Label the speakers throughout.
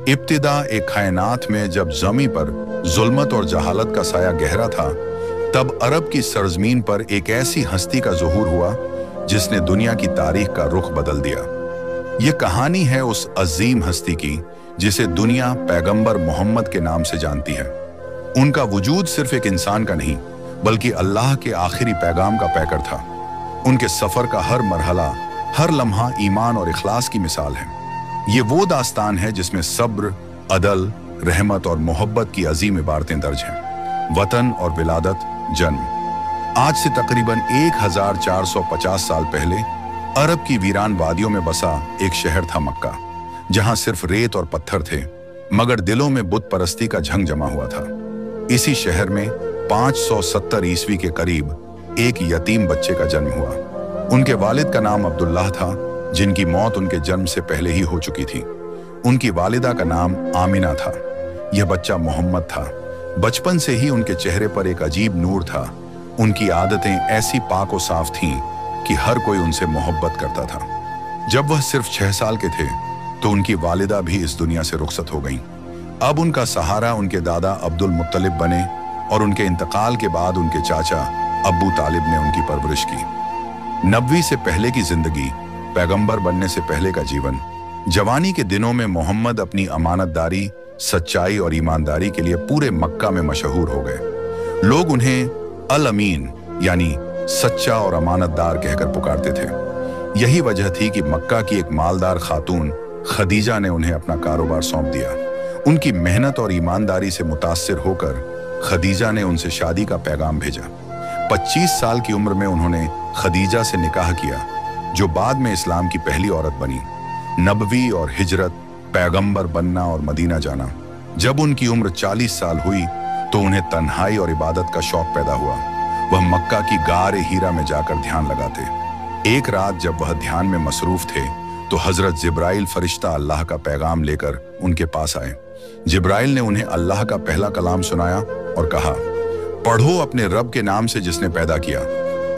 Speaker 1: इब्तिदा एक कायनात में जब ज़मीं पर जुल्मत और जहालत का साया गहरा था, तब अरब की सरजमीन पर एक ऐसी हस्ती का ज़ुहूर हुआ जिसने दुनिया की तारीख का रुख बदल दिया। ये कहानी है उस अजीम हस्ती की जिसे दुनिया पैगंबर मोहम्मद के नाम से जानती है। उनका वजूद सिर्फ एक इंसान का नहीं, बल्कि अल्लाह के आखिरी पैगाम का पैकर था। उनके सफ़र का हर मरहला, हर लम्हा ईमान और इखलास की मिसाल है। ये वो दास्तान है जिसमें सब्र, अदल, रहमत और मोहब्बत की अजीम इबारतें दर्ज हैं। वतन और विलादत, जन्म। आज से तकरीबन 1450 साल पहले अरब की वीरान वादियों में बसा एक शहर था मक्का, जहां सिर्फ रेत और पत्थर थे, मगर दिलों में बुत परस्ती का झंग जमा हुआ था। इसी शहर में 570 ईस्वी के करीब एक यतीम बच्चे का जन्म हुआ। उनके वालिद का नाम अब्दुल्लाह था, जिनकी मौत उनके जन्म से पहले ही हो चुकी थी। उनकी वालिदा का नाम आमिना था। यह बच्चा मोहम्मद था। बचपन से ही उनके चेहरे पर एक अजीब नूर था। उनकी आदतें ऐसी पाक और साफ थीं कि हर कोई उनसे मोहब्बत करता था। जब वह सिर्फ 6 साल के थे तो उनकी वालिदा भी इस दुनिया से रुखसत हो गईं। अब उनका सहारा उनके दादा अब्दुल मुत्तलिब बने और उनके इंतकाल के बाद उनके चाचा अब्बू तालिब ने उनकी परवरिश की। नबवी से पहले की जिंदगी, पैगंबर बनने से पहले का जीवन। जवानी के दिनों में मोहम्मद अपनी अमानतदारी, सच्चाई और ईमानदारी के लिए पूरे मक्का में मशहूर हो गए। लोग उन्हें अल अमीन यानी सच्चा और अमानतदार कहकर पुकारते थे। यही वजह थी कि मक्का की एक मालदार खातून खदीजा ने उन्हें अपना कारोबार सौंप दिया। उनकी मेहनत और ईमानदारी से मुतासिर होकर खदीजा ने उनसे शादी का पैगाम भेजा। 25 साल की उम्र में उन्होंने खदीजा से निकाह किया, जो बाद में इस्लाम की पहली औरत बनी। नबवी और हिजरत, पैगंबर बनना और मदीना जाना। जब उनकी उम्र 40 साल हुई तो उन्हें तन्हाई और इबादत का शौक पैदा हुआ। वह मक्का की गार हीरा में जाकर ध्यान लगाते। एक रात जब वह ध्यान में मसरूफ थे तो हजरत जिब्राइल फरिश्ता अल्लाह का पैगाम लेकर उनके पास आए। जिब्राइल ने उन्हें अल्लाह का पहला कलाम सुनाया और कहा, पढ़ो अपने रब के नाम से जिसने पैदा किया।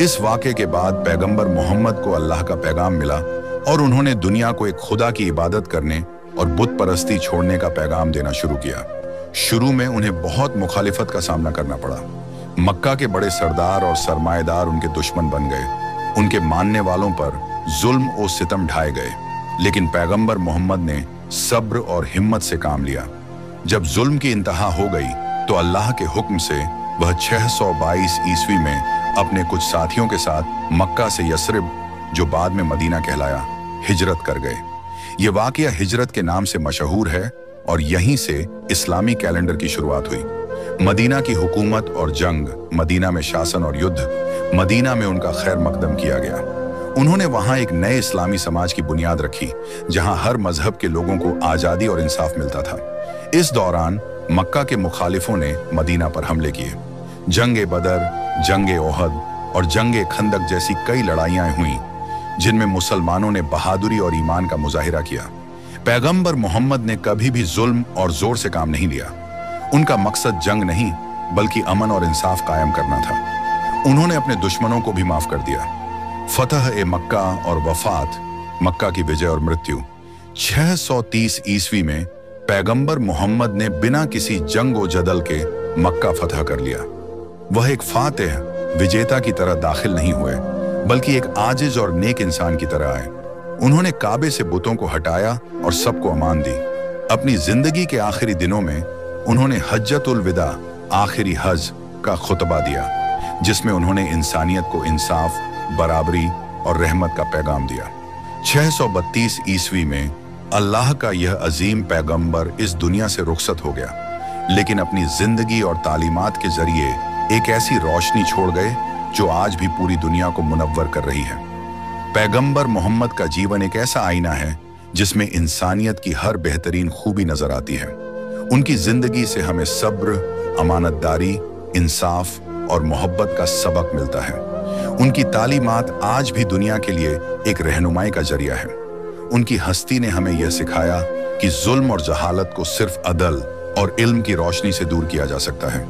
Speaker 1: इस वाक़े के बाद पैगंबर मोहम्मद को अल्लाह का पैगाम मिला और उन्होंने दुनिया को एक खुदा की इबादत करने और बुत परस्ती छोड़ने का पैगाम देना शुरू किया। शुरू में उन्हें बहुत मुखालिफत का सामना करना पड़ा। मक्का के बड़े सरदार और सरमाएदार उनके दुश्मन बन गए। उनके मानने वालों पर जुल्म और सितम ढाए गए, लेकिन पैगंबर मोहम्मद ने सब्र और हिम्मत से काम लिया। जब जुल्म की इंतहा हो गई तो अल्लाह के हुक्म से वह 622 ईस्वी में अपने कुछ साथियों के साथ मक्का से यसरिब, जो बाद में मदीना कहलाया, हिजरत कर गए। ये वाक़या हिजरत के नाम से मशहूर है और यहीं से इस्लामी कैलेंडर की शुरुआत हुई। मदीना की हुकूमत और जंग, मदीना में शासन और युद्ध, मदीना में उनका खैर मकदम किया गया। उन्होंने वहां एक नए इस्लामी समाज की बुनियाद रखी, जहां हर मजहब के लोगों को आज़ादी और इंसाफ मिलता था। इस दौरान मक्का के मुखालिफों ने मदीना पर हमले किए। जंग बदर, जंग ओहद और जंग खंदक जैसी कई लड़ाइयां हुईं, जिनमें मुसलमानों ने बहादुरी और ईमान का मुजाहिरा किया। पैगंबर मोहम्मद ने कभी भी जुल्म और जोर से काम नहीं लिया। उनका मकसद जंग नहीं, बल्कि अमन और इंसाफ कायम करना था। उन्होंने अपने दुश्मनों को भी माफ कर दिया। फतह ए मक्का और वफात, मक्का की विजय और मृत्यु। 630 ईस्वी में पैगंबर मोहम्मद ने बिना किसी जंग व जदल के मक्का फतह कर लिया। वह एक फातिह, विजेता की तरह दाखिल नहीं हुए, बल्कि एक आजिज और नेक इंसान की तरह आए। उन्होंने काबे से बुतों को हटाया और सबको अमान दी। अपनी जिंदगी के आखिरी दिनों में उन्होंने हज्जतुल विदा, आखिरी हज का खुतबा दिया, जिसमें उन्होंने इंसानियत को इंसाफ, बराबरी और रहमत का पैगाम दिया। 632 ईस्वी में अल्लाह का यह अजीम पैगंबर इस दुनिया से रुखसत हो गया, लेकिन अपनी जिंदगी और तालीमात के जरिए एक ऐसी रोशनी छोड़ गए जो आज भी पूरी दुनिया को मुनव्वर कर रही है। पैगंबर मोहम्मद का जीवन एक ऐसा आईना है जिसमें इंसानियत की हर बेहतरीन खूबी नजर आती है। उनकी जिंदगी से हमें सब्र, अमानतदारी, इंसाफ और मोहब्बत का सबक मिलता है। उनकी तालीमात आज भी दुनिया के लिए एक रहनुमाई का जरिया है। उनकी हस्ती ने हमें यह सिखाया कि जुल्म और जहालत को सिर्फ अदल और इल्म की रोशनी से दूर किया जा सकता है।